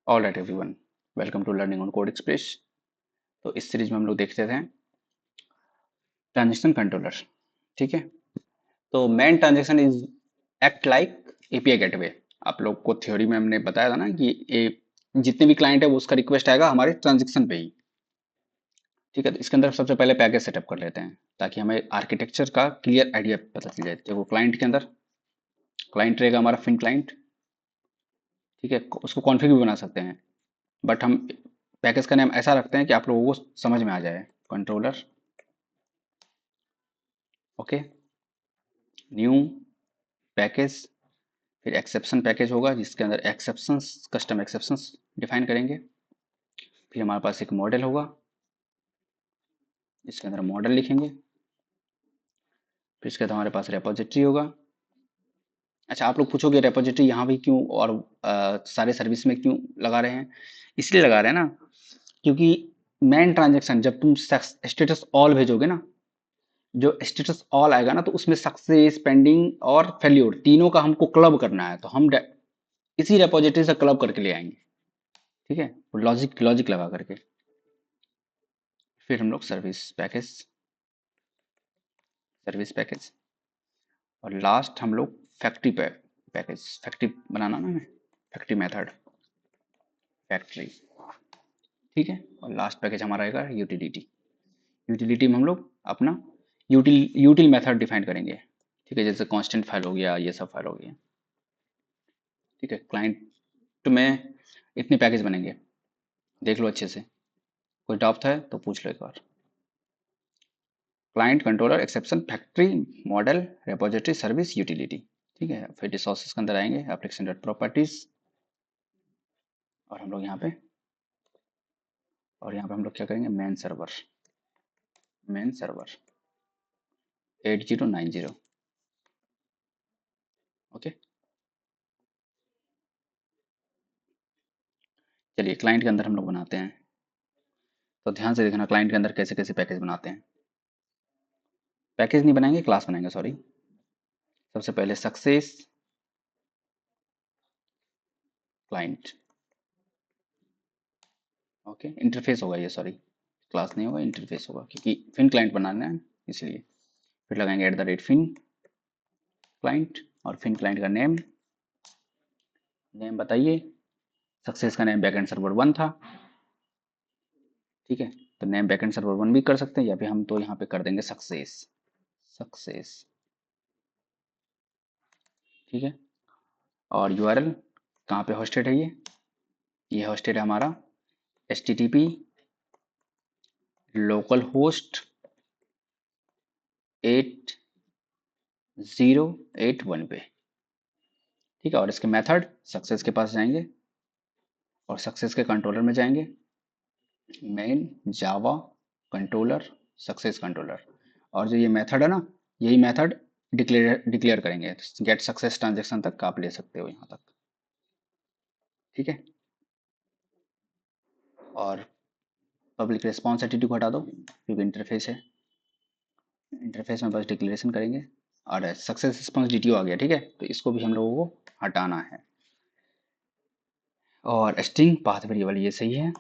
All right everyone, welcome to learning on code express. तो इस series में हम लोग देखते थे ट्रांजेक्शन कंट्रोलर। ठीक है, तो main transaction is act like API gateway. आप लोग को थ्योरी में हमने बताया था ना कि ये जितने भी क्लाइंट है वो उसका रिक्वेस्ट आएगा हमारे ट्रांजेक्शन पे ही। ठीक है, तो इसके अंदर सबसे पहले पैकेज सेटअप कर लेते हैं ताकि हमें आर्किटेक्चर का क्लियर आइडिया पता चल जाए। देखो, क्लाइंट के अंदर क्लाइंट रहेगा हमारा फिन क्लाइंट। ठीक है, उसको कॉन्फ़िग भी बना सकते हैं, बट हम पैकेज का नाम ऐसा रखते हैं कि आप लोगों को समझ में आ जाए। कंट्रोलर, ओके, न्यू पैकेज, फिर एक्सेप्शन पैकेज होगा जिसके अंदर एक्सेप्शंस, कस्टम एक्सेप्शंस डिफाइन करेंगे। फिर हमारे पास एक मॉडल होगा जिसके अंदर मॉडल लिखेंगे। फिर इसके बाद हमारे पास रेपोजिटरी होगा। अच्छा, आप लोग पूछोगे रेपोजिटरी यहाँ भी क्यों और सारे सर्विस में क्यों लगा रहे हैं? इसलिए लगा रहे हैं ना, क्योंकि मेन ट्रांजेक्शन जब तुम स्टेटस ऑल भेजोगे ना, जो स्टेटस ऑल आएगा ना, तो उसमें सक्सेस, पेंडिंग और फेल्योर तीनों का हमको क्लब करना है, तो हम इसी रेपोजिटरी से क्लब करके ले आएंगे। ठीक है, लॉजिक लॉजिक लगा करके। फिर हम लोग सर्विस पैकेज और लास्ट हम लोग पैकेज फैक्ट्री बनाना ना हमें, फैक्ट्री मेथड, फैक्ट्री। ठीक है, और लास्ट पैकेज हमारा रहेगा यूटिलिटी। यूटिलिटी में हम लोग अपना यूटिल मेथड डिफाइन करेंगे। ठीक है, जैसे कांस्टेंट फाइल हो गया, ये सब फाइल हो गया। ठीक है, क्लाइंट में इतने पैकेज बनेंगे, देख लो अच्छे से। कोई डाउट है तो पूछ लो एक बार। Client, controller, exception, factory, model, repository, service, utility. ठीक है, फिर रिसोर्सेज के अंदर आएंगे एप्लीकेशन डॉट प्रॉपर्टीज, और हम लोग यहाँ पे हम लोग क्या करेंगे, मेन सर्वर 8090। ओके, चलिए क्लाइंट के अंदर हम लोग बनाते हैं। तो ध्यान से देखना क्लाइंट के अंदर कैसे कैसे पैकेज बनाते हैं। पैकेज नहीं बनाएंगे, क्लास बनाएंगे, सॉरी। सबसे पहले सक्सेस क्लाइंट, ओके, इंटरफेस होगा ये, सॉरी, क्लास नहीं होगा, इंटरफेस होगा, क्योंकि फिन क्लाइंट बनाना है इसलिए। फिर लगाएंगे @fin क्लाइंट, और फिन क्लाइंट का नेम, बताइए। सक्सेस का नेम बैकएंड सर्वर 1 था। ठीक है, तो नेम बैकएंड सर्वर 1 भी कर सकते हैं, या फिर हम तो यहाँ पे कर देंगे सक्सेस। ठीक है, और यूआरएल कहाँ पे होस्टेड है, ये होस्टेड है हमारा http लोकल होस्ट 8081 पे। ठीक है, और इसके मेथड सक्सेस के पास जाएंगे और सक्सेस के कंट्रोलर में जाएंगे, मेन जावा कंट्रोलर, सक्सेस कंट्रोलर। और जो ये मेथड है ना, यही मेथड डिक्लेयर करेंगे, गेट सक्सेस ट्रांजेक्शन तक आप ले सकते हो यहाँ तक। ठीक है, और पब्लिक रिस्पॉन्स एटीट्यूड को हटा दो क्योंकि इंटरफेस है। इंटरफेस में बस डिक्लेरेशन करेंगे, और सक्सेस रिस्पॉन्स डीटीओ आ गया। ठीक है, तो इसको भी हम लोगों को हटाना है। और स्ट्रिंग पाथ वेरिएबल ये सही है।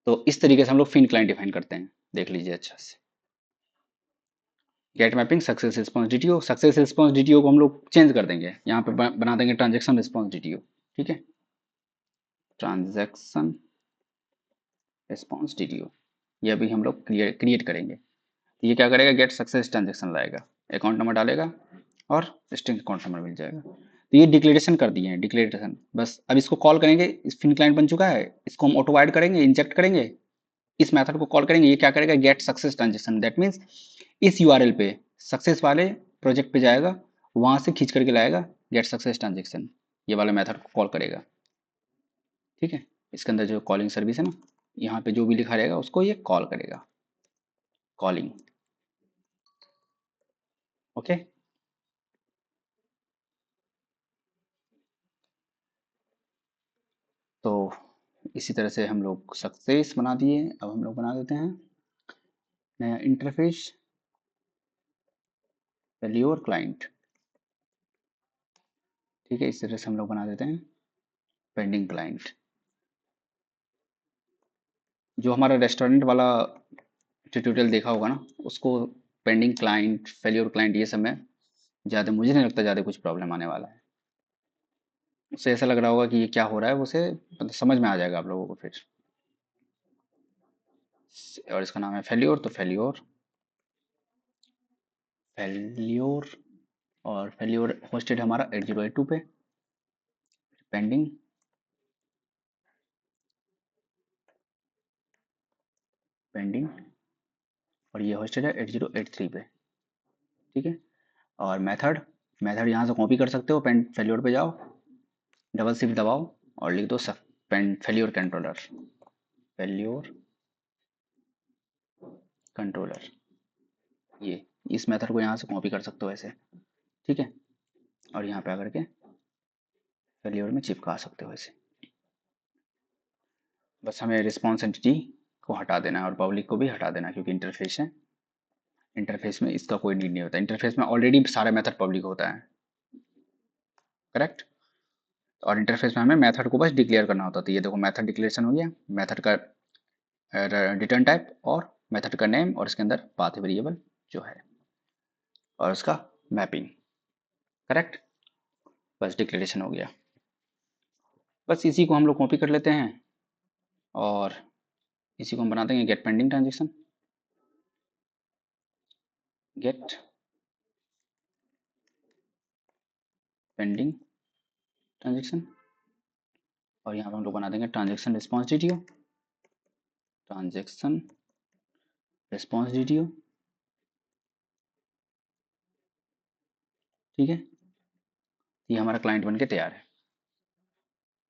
तो इस तरीके से हम लोग फिन क्लाइंट डिफाइन करते हैं, देख लीजिए अच्छा से। Get mapping success response DTO, success response DTO को हम लोग चेंज कर देंगे, यहाँ पे बना देंगे ट्रांजेक्शन रिस्पॉन्स डीटीओ। ठीक है, ट्रांजेक्शन रिस्पॉन्स डीटीओ, ये भी हम लोग क्रिएट करेंगे। तो ये क्या करेगा, गेट सक्सेस ट्रांजेक्शन लाएगा, अकाउंट नंबर डालेगा और स्ट्रिंग अकाउंट नंबर मिल जाएगा। तो ये डिक्लेरेशन कर दिए हैं, डिक्लेरेशन। बस अब इसको कॉल करेंगे, इस फिन क्लाइंट बन चुका है, इसको हम ऑटो वाइड करेंगे, इंजेक्ट करेंगे, इस मेथड को कॉल करेंगे। ये क्या करेगा, get success transaction, that means इस यूआरएल पे सक्सेस वाले प्रोजेक्ट पे जाएगा, वहां से खींच करके लाएगा गेट सक्सेस ट्रांजेक्शन, ये वाले मेथड को कॉल करेगा। ठीक है, इसके अंदर जो कॉलिंग सर्विस है ना, यहाँ पे जो भी लिखा रहेगा उसको ये कॉल करेगा, कॉलिंग। ओके, तो इसी तरह से हम लोग सक्सेस बना दिए। अब हम लोग बना देते हैं नया इंटरफेस, वैल्यू और क्लाइंट। ठीक है, इस तरह से हम लोग बना देते हैं पेंडिंग क्लाइंट, जो हमारा रेस्टोरेंट वाला ट्यूटोरियल देखा होगा ना, उसको पेंडिंग क्लाइंट, फेल्योर क्लाइंट, ये सब में ज़्यादा मुझे नहीं लगता ज़्यादा कुछ प्रॉब्लम आने वाला है। उससे ऐसा लग रहा होगा कि ये क्या हो रहा है, उसे मतलब समझ में आ जाएगा आप लोगों को फिर। और इसका नाम है फेल्योर, तो फेल्योर, फेल्योर, और फेल्योर होस्टेड हमारा 8082 पे, पेंडिंग, पेंडिंग, और ये होस्टेड है 8083 पे। ठीक है। और मेथड, मेथड यहाँ से कॉपी कर सकते हो, पेन फेल्योर पे जाओ, डबल शिफ्ट दबाओ और लिख दो pen failure controller, failure controller, ये इस मेथड को यहाँ से कॉपी कर सकते हो ऐसे। ठीक है। और यहाँ पे आकर के फेल्योर में चिपका सकते हो ऐसे। बस हमें रिस्पॉन्स एंटिटी को हटा देना है और पब्लिक को भी हटा देना है, क्योंकि इंटरफेस है, इंटरफेस में इसका कोई नीड नहीं होता, इंटरफेस में ऑलरेडी सारे मेथड पब्लिक होता है। करेक्ट। और इंटरफेस में हमें मेथड को बस डिक्लेयर करना होता था। ये देखो मेथड डिक्लेरेशन हो गया, मेथड का रिटर्न टाइप और मेथड का नेम और इसके अंदर पाथ वेरिएबल जो है और उसका मैपिंग। करेक्ट। बस डिक्लेरेशन हो गया। बस इसी को हम लोग कॉपी कर लेते हैं और इसी को हम बना देंगे get pending transaction, get pending transaction, और यहाँ पर हम लोग बना देंगे transaction response DTO, transaction response DTO. ठीक है। ये हमारा क्लाइंट बन के तैयार है।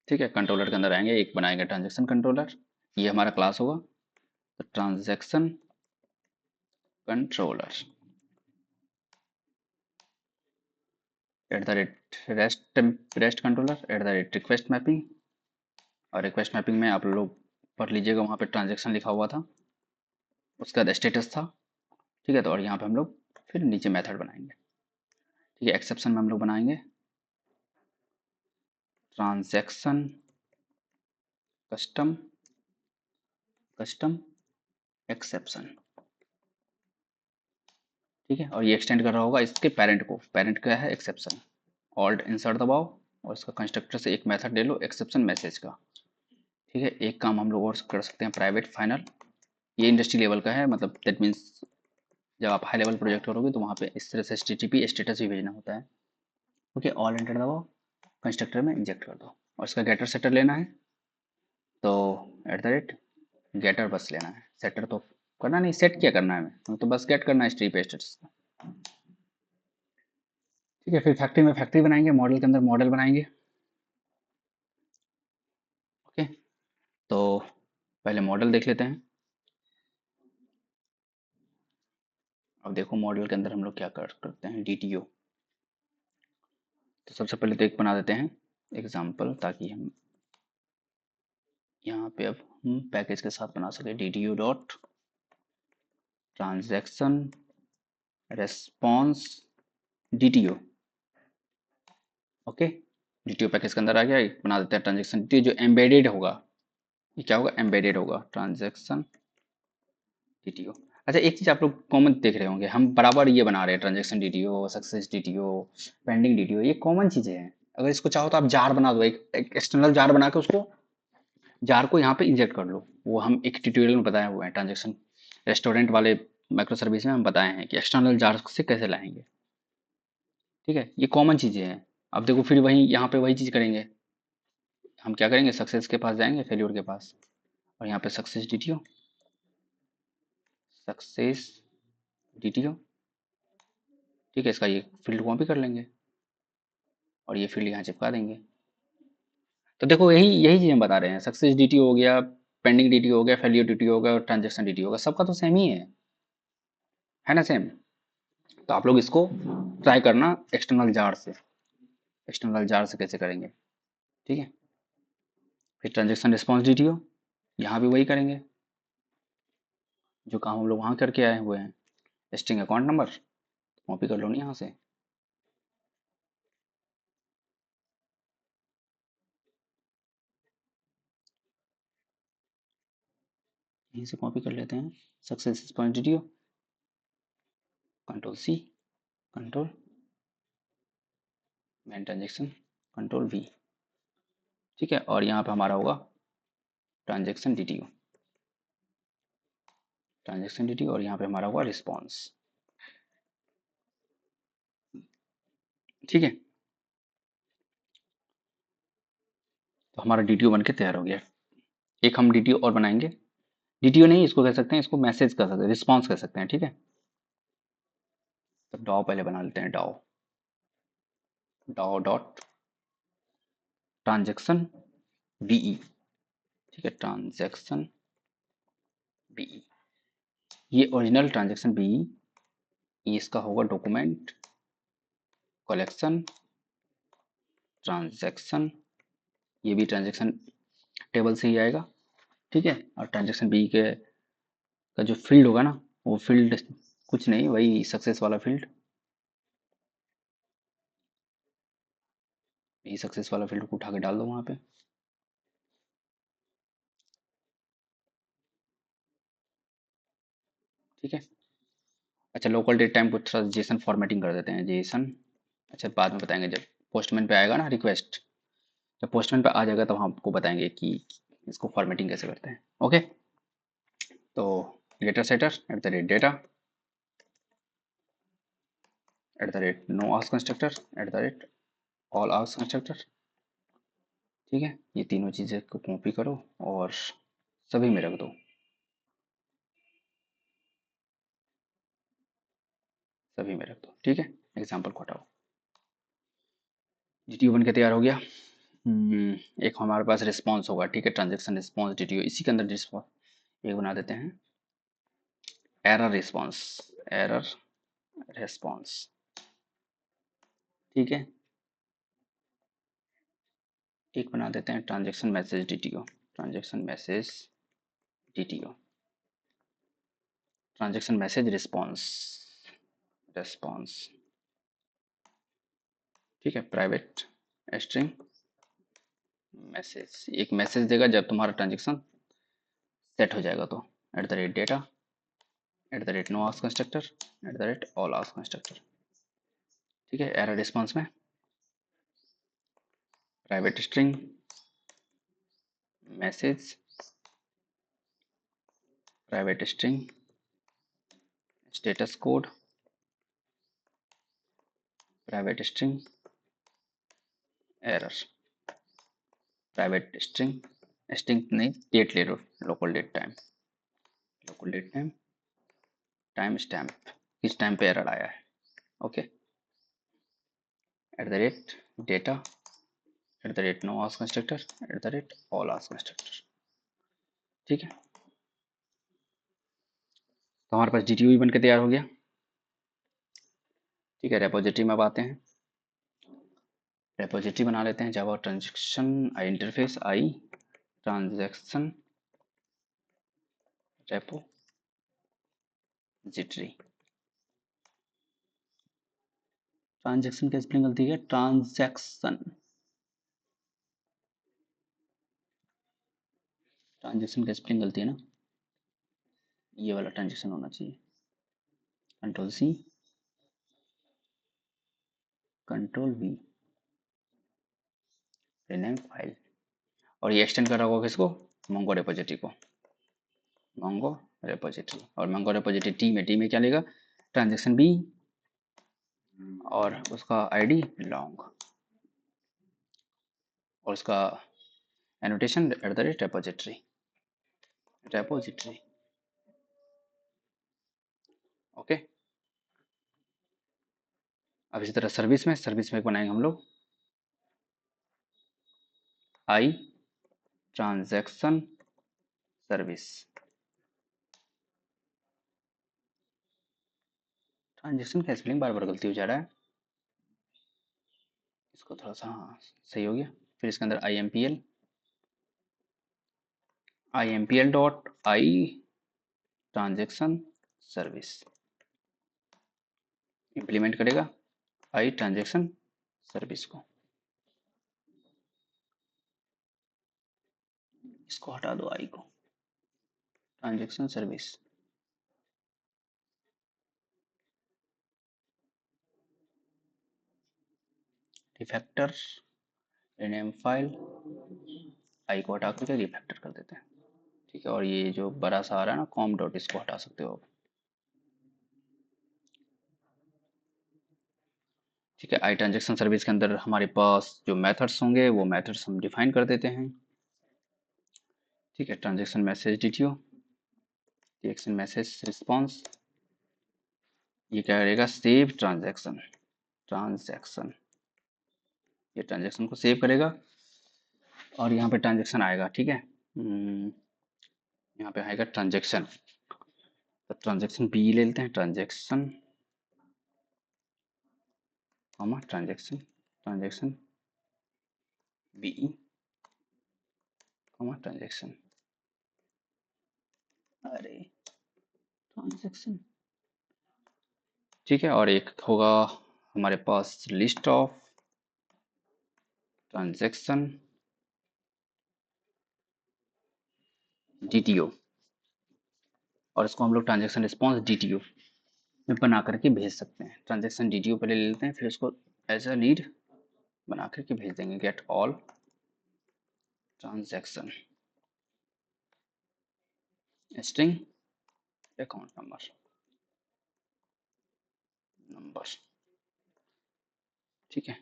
ठीक है। कंट्रोलर के अंदर आएंगे, एक बनाएंगे ट्रांजेक्शन कंट्रोलर, ये हमारा क्लास होगा, तो transaction controller eight the rate rest controller eight the rate request mapping. और रिक्वेस्ट मैपिंग में आप लोग पढ़ लीजिएगा, वहाँ पे ट्रांजेक्शन लिखा हुआ था, उसका स्टेटस था। ठीक है। तो और यहाँ पे हम लोग फिर नीचे मेथड बनाएंगे। ठीक है। एक्सेप्शन में हम लोग बनाएंगे ट्रांजैक्शन कस्टम, कस्टम एक्सेप्शन। ठीक है। और ये एक्सटेंड कर रहा होगा इसके पेरेंट को, पेरेंट क्या है एक्सेप्शन। ऑल्ट इंसर्ट दबाओ और इसका कंस्ट्रक्टर से एक मेथड ले लो एक्सेप्शन मैसेज का। ठीक है। एक काम हम लोग और कर सकते हैं, प्राइवेट फाइनल, ये इंडस्ट्री लेवल का है, मतलब दैट मीन्स जब आप हाई लेवल प्रोजेक्ट करोगे तो वहाँ पे इस तरह से HTTP स्टेटस भी भेजना होता है। ओके। ऑल एंटर दबाओ, कंस्ट्रक्टर में इंजेक्ट कर दो और इसका गेटर सेटर लेना है, तो एट द रेट गेटर बस लेना है, सेटर तो करना नहीं, सेट क्या करना है हमें तो बस गेट करना है स्ट्रीप स्टेटस का। ठीक है। फिर फैक्ट्री में फैक्ट्री बनाएंगे, मॉडल के अंदर मॉडल बनाएंगे। ओके। तो पहले मॉडल देख लेते हैं। अब देखो मॉडल के अंदर हम लोग क्या करते हैं, DTO। तो सबसे पहले तो एक बना देते हैं एग्जाम्पल, ताकि हम यहाँ पे अब हम पैकेज के साथ बना सके, DTO dot transaction response DTO। Okay. DTO package के अंदर आ गया, एक बना देते हैं ट्रांजेक्शन DTO जो एम्बेडेड होगा। ये क्या होगा, एम्बेडेड होगा ट्रांजैक्शन DTO। अच्छा, एक चीज आप लोग कॉमन देख रहे होंगे, हम बराबर ये बना रहे हैं transaction DTO, success DTO, pending DTO, ये कॉमन चीजें हैं। अगर इसको चाहो तो आप जार बना दो, एक एक्सटर्नल जार बना के उसको, जार को यहाँ पे इंजेक्ट कर लो। वो हम एक ट्यूटोरियल में बताए हुए हैं, ट्रांजैक्शन रेस्टोरेंट वाले माइक्रो सर्विस में हम बताए हैं कि एक्सटर्नल जार से कैसे लाएंगे। ठीक है। ये कॉमन चीजें हैं। अब देखो फिर वही यहाँ पे वही चीज करेंगे, हम क्या करेंगे, सक्सेस के पास जाएंगे, फेल्योर के पास, और यहाँ पे सक्सेस DTO, सक्सेस DTO। ठीक है। इसका ये फील्ड कॉपी कर लेंगे और ये फील्ड यहाँ चिपका देंगे। तो देखो यही यही चीज़ हम बता रहे हैं, सक्सेस DTO हो गया, पेंडिंग DTO हो गया, फेलियर DTO हो गया और ट्रांजेक्शन DTO होगा, सबका तो सेम ही है ना, सेम। तो आप लोग इसको ट्राई करना एक्सटर्नल जार से, एक्सटर्नल जार से कैसे करेंगे। ठीक है। फिर ट्रांजेक्शन रिस्पॉन्स DTO, यहाँ भी वही करेंगे जो काम हम लोग वहाँ करके आए हुए हैं, स्ट्रिंग अकाउंट नंबर कॉपी कर लो ना यहाँ से, यहीं से कॉपी कर लेते हैं, success response detail, control C, control main transaction, control V, ठीक है। और यहाँ पे हमारा होगा ट्रांजेक्शन डिटेल, ट्रांजेक्शन डिटेल, और यहाँ पे हमारा होगा रिस्पॉन्स, ठीक है। तो हमारा डीटीओ बन के तैयार हो गया। एक हम डीटीओ और बनाएंगे, डीटीओ नहीं इसको कह सकते हैं, इसको मैसेज कर सकते हैं, रिस्पॉन्स कह सकते हैं, ठीक है। तो डाओ पहले बना लेते हैं, DAO, DAO dot transaction BE, ठीक है, ट्रांजेक्शन बीई, ये ओरिजिनल ट्रांजेक्शन बीई, ये इसका होगा डॉक्यूमेंट कलेक्शन ट्रांजेक्शन, ये भी ट्रांजेक्शन टेबल से ही आएगा, ठीक है। और ट्रांजेक्शन बी के का जो फील्ड होगा ना, वो फील्ड कुछ नहीं, वही सक्सेस वाला फील्ड, यही सक्सेस वाला फील्ड को उठा के डाल दो वहाँ पे, ठीक है। अच्छा, लोकल डेट टाइम को थोड़ा जेसन फॉर्मेटिंग कर देते हैं, जेसन, अच्छा बाद में बताएंगे जब पोस्टमैन पे आएगा ना रिक्वेस्ट, जब पोस्टमैन पे आ जाएगा तो हम आपको बताएंगे कि इसको फॉर्मेटिंग कैसे करते हैं, ओके। तो data shutter eight the rate data eight the rate know ask constructor eight the rate all ask constructor, ठीक है। ये तीनों चीज़ें को कॉपी करो और सभी में रख दो, सभी में रख दो, ठीक है। एग्जाम्पल को हटाओ, जीटीओ बन के तैयार हो गया। एक हमारे पास रिस्पॉन्स होगा, ठीक है, ट्रांजेक्शन रिस्पॉन्स जीटीओ, इसी के अंदर रिस्पॉन्स एक बना देते हैं, एरर रिस्पॉन्स, एरर रिस्पॉन्स, ठीक है। एक बना देते हैं transaction message DTO, transaction message DTO, transaction message response, response, ठीक है। प्राइवेट स्ट्रिंग मैसेज, एक मैसेज देगा जब तुम्हारा ट्रांजेक्शन सेट हो जाएगा, तो eight the rate data eight the rate know ask constructor eight the rate all ask constructor, ठीक है। एरर रिस्पॉन्स में private string message, private string status code, private string error, private string, string नहीं date ले लो, local date time, local date time, time stamp, किस time पे error आया है, okay. Eight the rate data eight the rate know ask constructor eight the rate all ask constructor, ठीक है। तो हमारे पास जीटीओ बन के तैयार हो गया, ठीक है। रेपोजिटरी में अब आते हैं, रेपोजिटरी बना लेते हैं, Java transaction I interface I transaction repository, transaction का स्पेलिंग गलती है, ट्रांजैक्शन, ट्रांजेक्शन का स्पेलिंग गलती है ना, ये वाला ट्रांजेक्शन होना चाहिए, control C, control V, rename file, और ये एक्सटेंड कर रहा होगा किसको, मोंगो रेपोजिटरी को, मोंगो रेपोजिटरी, और मोंगो रेपोजिटरी टी में क्या लेगा, ट्रांजेक्शन बी और उसका आईडी लॉन्ग, और उसका annotation eight the rate repository, repository, okay. अब इसी तरह सर्विस में बनाएंगे हम लोग, आई ट्रांजैक्शन सर्विस, ट्रांजेक्शन का स्पेलिंग बार बार गलती हो जा रहा है, इसको थोड़ा सा, हाँ सही हो गया। फिर इसके अंदर I am P L dot I transaction service, implement करेगा आई ट्रांजेक्शन सर्विस को, इसको हटा दो आई को, transaction service, refactor, rename file, I को हटा करके रिफैक्टर कर देते हैं। ठीक है, और ये जो बड़ा सा आ रहा है ना कॉम डॉट, इसको हटा सकते हो आप। ठीक है, आई ट्रांजेक्शन सर्विस के अंदर हमारे पास जो मेथड्स होंगे वो मेथड्स हम डिफाइन कर देते हैं। ठीक है, transaction message DTO, transaction message response, ये क्या करेगा, सेव ट्रांजेक्शन, ट्रांजेक्शन, ये ट्रांजेक्शन को सेव करेगा और यहाँ पे ट्रांजेक्शन आएगा। ठीक है, यहाँ पे आएगा ट्रांजेक्शन, तो ट्रांजेक्शन बी ले लेते हैं, transaction comma transaction, transaction B comma transaction, अरे ट्रांजेक्शन। ठीक है, और एक होगा हमारे पास लिस्ट ऑफ ट्रांजेक्शन डीटीओ, और इसको हम लोग ट्रांजेक्शन रिस्पॉन्स डीटीओ में बना करके भेज सकते हैं। ट्रांजेक्शन डीटीओ पहले ले लेते हैं, फिर उसको एज अ लीड बना करके भेज देंगे, get all transaction string account number. ठीक है,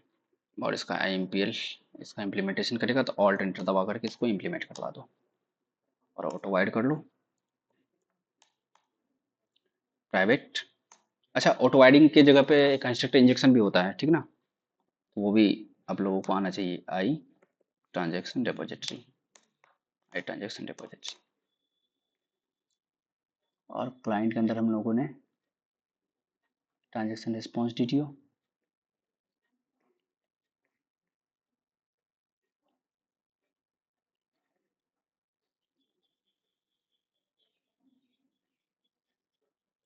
और इसका IMPL, इसका इम्प्लीमेंटेशन करेगा तो ऑल्ट एंटर दबा करके इसको इम्प्लीमेंट करवा दो और ऑटो वाइड कर लो प्राइवेट। अच्छा, ऑटो वाइडिंग की जगह पे कंस्ट्रक्टर इंजेक्शन भी होता है, ठीक ना, तो वो भी आप लोगों को आना चाहिए। आई ट्रांजेक्शन डिपॉजिटरी, आई ट्रांजेक्शन डिपॉजिटरी, और क्लाइंट के अंदर हम लोगों ने transaction response DTO,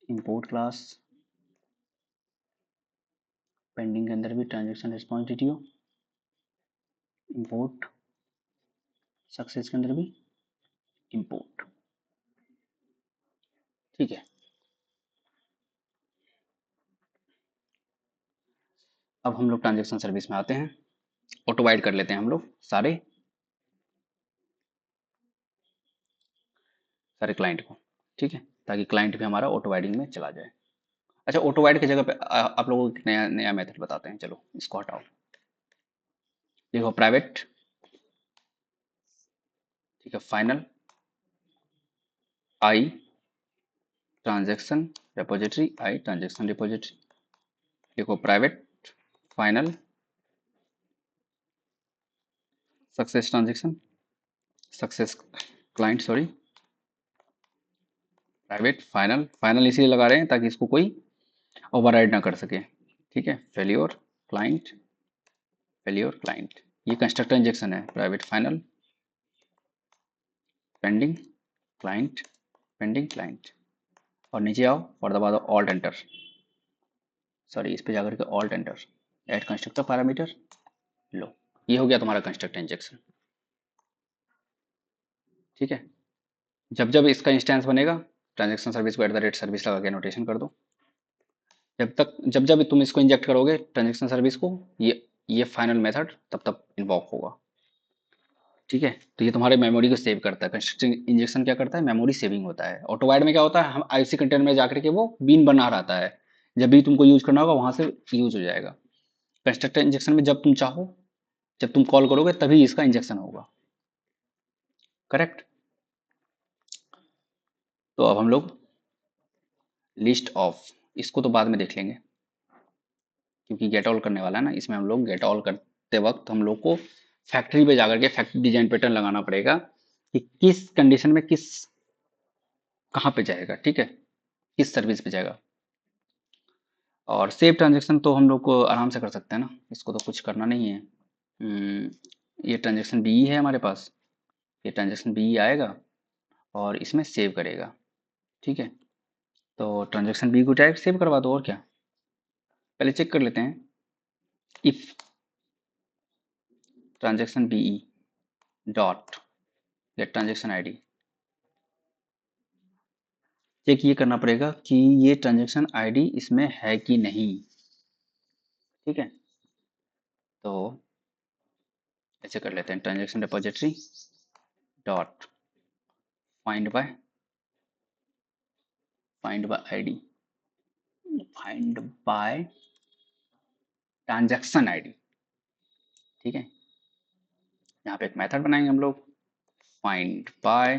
import class, pending के अंदर भी transaction response DTO, import success के अंदर भी इंपोर्ट। ठीक है, अब हम लोग ट्रांजेक्शन सर्विस में आते हैं, ऑटो वाइड कर लेते हैं हम लोग सारे सारे क्लाइंट को। ठीक है, ताकि क्लाइंट भी हमारा ऑटो वाइडिंग में चला जाए। अच्छा, ऑटो वाइड की जगह पे आप लोगों को एक नया नया मेथड बताते हैं, चलो इसको हटाओ। देखो प्राइवेट, ठीक है, final I transaction repository, I transaction repository, देखो private final success transaction, success client sorry, private final, final इसलिए लगा रहे हैं ताकि इसको कोई ओवरराइड ना कर सके। ठीक है, फेल्योर क्लाइंट, फेल्योर क्लाइंट, ये कंस्ट्रक्टर इंजेक्शन है, private final pending client, pending client, और नीचे आओ और दबा दो ऑल्ट एंटर, सॉरी इस पे जाकर के alt enter, add constructor parameter, लो ये हो गया तुम्हारा कंस्ट्रक्टर इंजेक्शन। ठीक है, जब जब इसका इंस्टेंस बनेगा, ट्रांजेक्शन सर्विस को @सर्विस लगा के नोटेशन कर दो, जब जब तुम इसको इंजेक्ट करोगे ट्रांजेक्शन सर्विस को, ये फाइनल मेथड तब तब इन्वॉक होगा। ठीक है, तो ये तुम्हारे मेमोरी को सेव करता है, कंस्ट्रक्टर इंजेक्शन क्या करता है, मेमोरी सेविंग होता है। ऑटोवाइड में क्या होता है, हम IC कंटेंट में जाकर के वो बीन बना रहता है, जब भी तुमको यूज करना होगा वहां से यूज हो जाएगा। कंस्ट्रक्टर इंजेक्शन में जब तुम चाहो, जब तुम कॉल करोगे तभी इसका इंजेक्शन होगा। करेक्ट, तो अब हम लोग लिस्ट ऑफ, इसको तो बाद में देख लेंगे क्योंकि गेट ऑल करने वाला है ना, इसमें हम लोग गेट ऑल करते वक्त हम लोग को फैक्ट्री पे जाकर के फैक्ट्री डिजाइन पैटर्न लगाना पड़ेगा कि किस कंडीशन में किस कहाँ पे जाएगा। ठीक है, किस सर्विस पे जाएगा। और सेव ट्रांजेक्शन तो हम लोग को आराम से कर सकते हैं ना, इसको तो कुछ करना नहीं है। ये ट्रांजेक्शन बी है हमारे पास, ये ट्रांजेक्शन बी आएगा और इसमें सेव करेगा। ठीक है, तो ट्रांजेक्शन बी को डायरेक्ट सेव करवा दो, और क्या, पहले चेक कर लेते हैं, if transaction B dot get transaction ID, check ये करना पड़ेगा कि ये ट्रांजेक्शन आईडी इसमें है कि नहीं। ठीक है, तो ऐसे कर लेते हैं, transaction repository dot find by ID, find by transaction ID. ठीक है, यहाँ पे एक मेथड बनाएंगे हम लोग, फाइंड बाय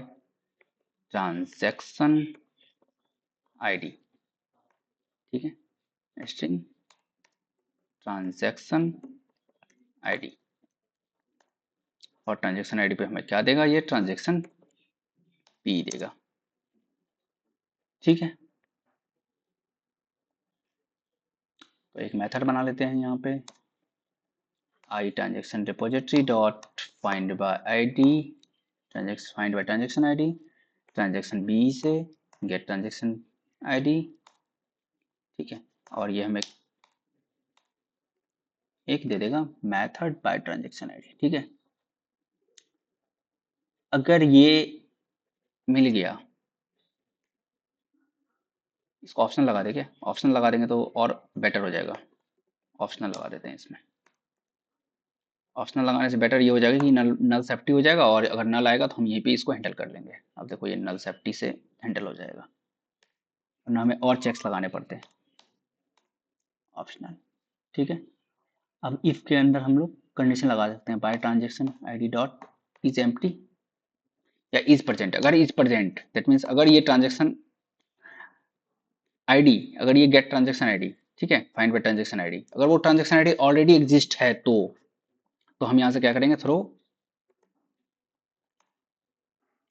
ट्रांजैक्शन आईडी। ठीक है, स्ट्रिंग ट्रांजैक्शन आईडी, और ट्रांजैक्शन आईडी पे हमें क्या देगा, ये ट्रांजैक्शन पी देगा। ठीक है, तो एक मेथड बना लेते हैं यहाँ पे, I transaction repository dot find by ID, transaction find by transaction ID, transaction B से गेट ट्रांजैक्शन आईडी। ठीक है, और ये हमें एक दे देगा मेथड बाय ट्रांजैक्शन आईडी। ठीक है, अगर ये मिल गया, इसको ऑप्शन लगा देंगे, ऑप्शन लगा देंगे तो और बेटर हो जाएगा। ऑप्शनल लगा देते हैं इसमें, ऑप्शनल लगाने से बेटर ये हो जाएगा कि नल नल सेफ्टी हो जाएगा, और अगर नल आएगा तो हम यहीं पे इसको हैंडल कर लेंगे। अब देखो ये नल सेफ्टी से हैंडल हो जाएगा, वरना हमें और चेक्स लगाने पड़ते हैं। ऑप्शनल, ठीक है। अब इफ के अंदर हम लोग कंडीशन लगा सकते हैं, by transaction ID dot is empty या इज प्रेजेंट। अगर इज प्रेजेंट दैट मीन्स अगर ये ट्रांजेक्शन आईडी, अगर ये गेट ट्रांजेक्शन आईडी, ठीक है, फाइंड बाय ट्रांजेक्शन आईडी, अगर वो ट्रांजेक्शन आईडी ऑलरेडी एग्जिस्ट है तो हम यहाँ से क्या करेंगे, throw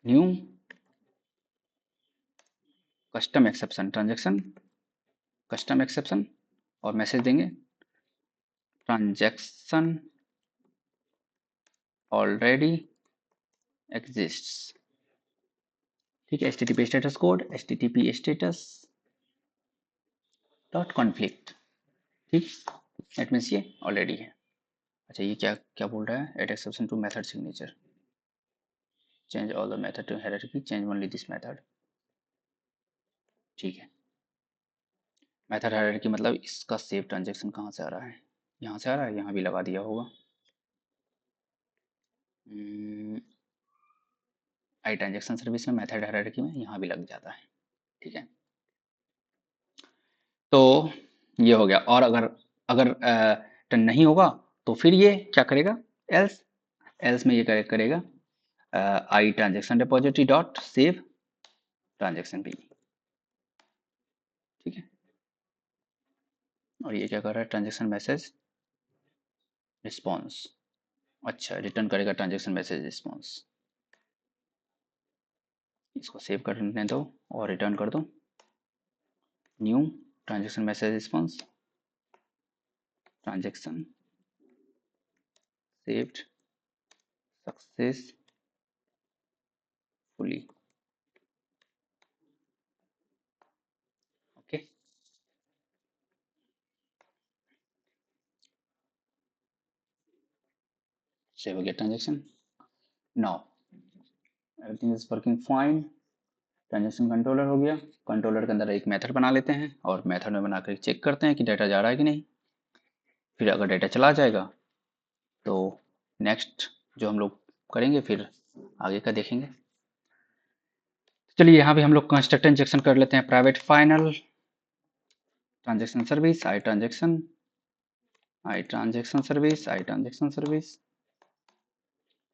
new custom exception, transaction custom exception, और मैसेज देंगे ट्रांजेक्शन ऑलरेडी एग्जिस्ट्स। ठीक है, http status code http status dot conflict. ठीक, दैट मीन्स ये ऑलरेडी है। अच्छा, ये क्या क्या बोल रहा है, add exception to method signature, change all the method to hierarchy, change only this method. ठीक है, मेथड हायरार्की मतलब इसका सेव ट्रांजेक्शन कहाँ से आ रहा है, यहाँ से आ रहा है, यहाँ भी लगा दिया होगा। आई ट्रांजेक्शन सर्विस में मेथड हायरार्की में यहाँ भी लग जाता है। ठीक है, तो ये हो गया। और अगर अगर टर्न नहीं होगा तो फिर ये क्या करेगा, एल्स, एल्स में ये करेगा आई transaction depository dot save transaction P. ठीक है, और ये क्या कर रहा है, ट्रांजेक्शन मैसेज रिस्पॉन्स। अच्छा, रिटर्न करेगा ट्रांजेक्शन मैसेज रिस्पॉन्स। इसको सेव करने दो और रिटर्न कर दो new transaction message response, transaction saved successfully. Okay, save हो गया transaction. Now everything is working fine, transaction controller हो गया। कंट्रोलर के अंदर एक मेथड बना लेते हैं, और मेथड में बनाकर चेक करते हैं कि डाटा जा रहा है कि नहीं। फिर अगर डाटा चला जाएगा तो नेक्स्ट जो हम लोग करेंगे, फिर आगे का देखेंगे। चलिए यहाँ भी हम लोग कंस्ट्रक्ट इंजेक्शन कर लेते हैं, प्राइवेट फाइनल ट्रांजेक्शन सर्विस आई ट्रांजेक्शन सर्विस आई ट्रांजेक्शन सर्विस।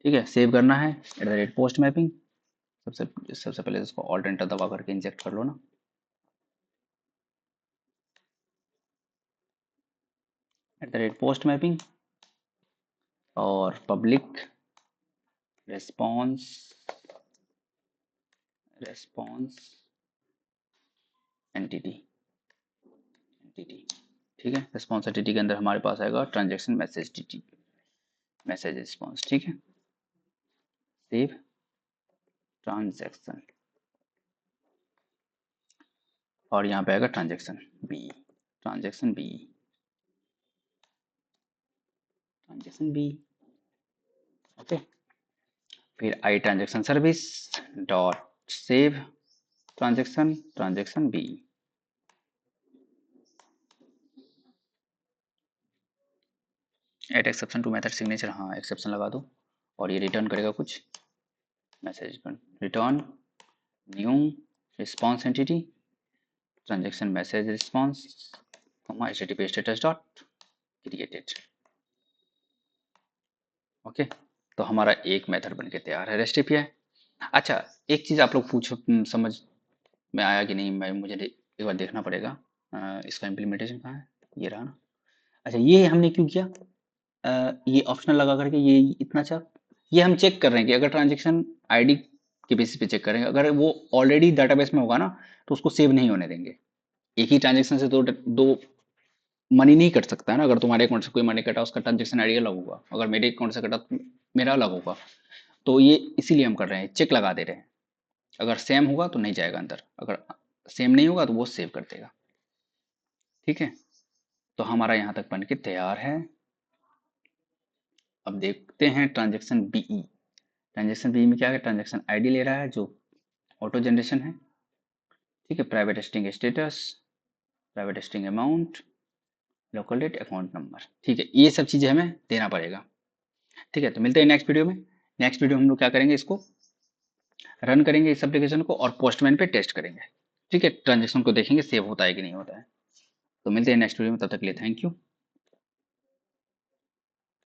ठीक है, सेव करना है eight the rate post mapping. सबसे पहले इसको ऑल्ट एंटर दबा करके इंजेक्ट कर लो ना, at the rate post mapping, और पब्लिक रेस्पॉन्स एंटिटी ठीक है, रिस्पॉन्स एंटिटी के अंदर हमारे पास आएगा transaction message TT message response. ठीक है, सेव ट्रांजेक्शन, और यहाँ पे आएगा transaction B, transaction B, transaction B. Okay, फिर I transaction service dot save transaction B. Add exception to method signature, हाँ एक्सेप्शन लगा दो और ये रिटर्न करेगा कुछ message, return new response entity transaction message response http status dot created. Okay, तो हमारा एक मेथड बन के तैयार है रेस्ट एपीआई। अच्छा, एक चीज़ आप लोग पूछो, समझ में आया कि नहीं, मैं मुझे एक बार देखना पड़ेगा। इसका इम्प्लीमेंटेशन कहाँ है, ये रहा ना। अच्छा, ये हमने क्यों किया, ये ऑप्शनल लगा करके ये इतना अच्छा, ये हम चेक कर रहे हैं कि अगर ट्रांजेक्शन आईडी के बेसिस पे चेक करेंगे, अगर वो ऑलरेडी डाटाबेस में होगा ना तो उसको सेव नहीं होने देंगे। एक ही ट्रांजेक्शन से दो दो मनी नहीं कट सकता है ना। अगर तुम्हारे अकाउंट से कोई मनी कटा उसका ट्रांजेक्शन आईडी अलग होगा, अगर मेरे अकाउंट से कटा तो मेरा अलग होगा। तो ये इसीलिए हम कर रहे हैं, चेक लगा दे रहे हैं। अगर सेम होगा तो नहीं जाएगा अंदर, अगर सेम नहीं होगा तो वो सेव कर देगा। ठीक है, तो हमारा यहाँ तक बन के तैयार है। अब देखते हैं ट्रांजेक्शन बीई। ट्रांजेक्शन बीई में क्या है, ट्रांजेक्शन आईडी ले रहा है जो ऑटो जनरेशन है। ठीक है, private string status, private string amount, local date, account number. ठीक है, ये सब चीज़ें हमें देना पड़ेगा। ठीक है, तो मिलते हैं नेक्स्ट वीडियो में। नेक्स्ट वीडियो हम लोग क्या करेंगे, इसको रन करेंगे इस एप्लीकेशन को और पोस्टमैन पे टेस्ट करेंगे। ठीक है, ट्रांजेक्शन को देखेंगे सेव होता है कि नहीं होता है। तो मिलते हैं नेक्स्ट वीडियो में, तब तक के लिए थैंक यू।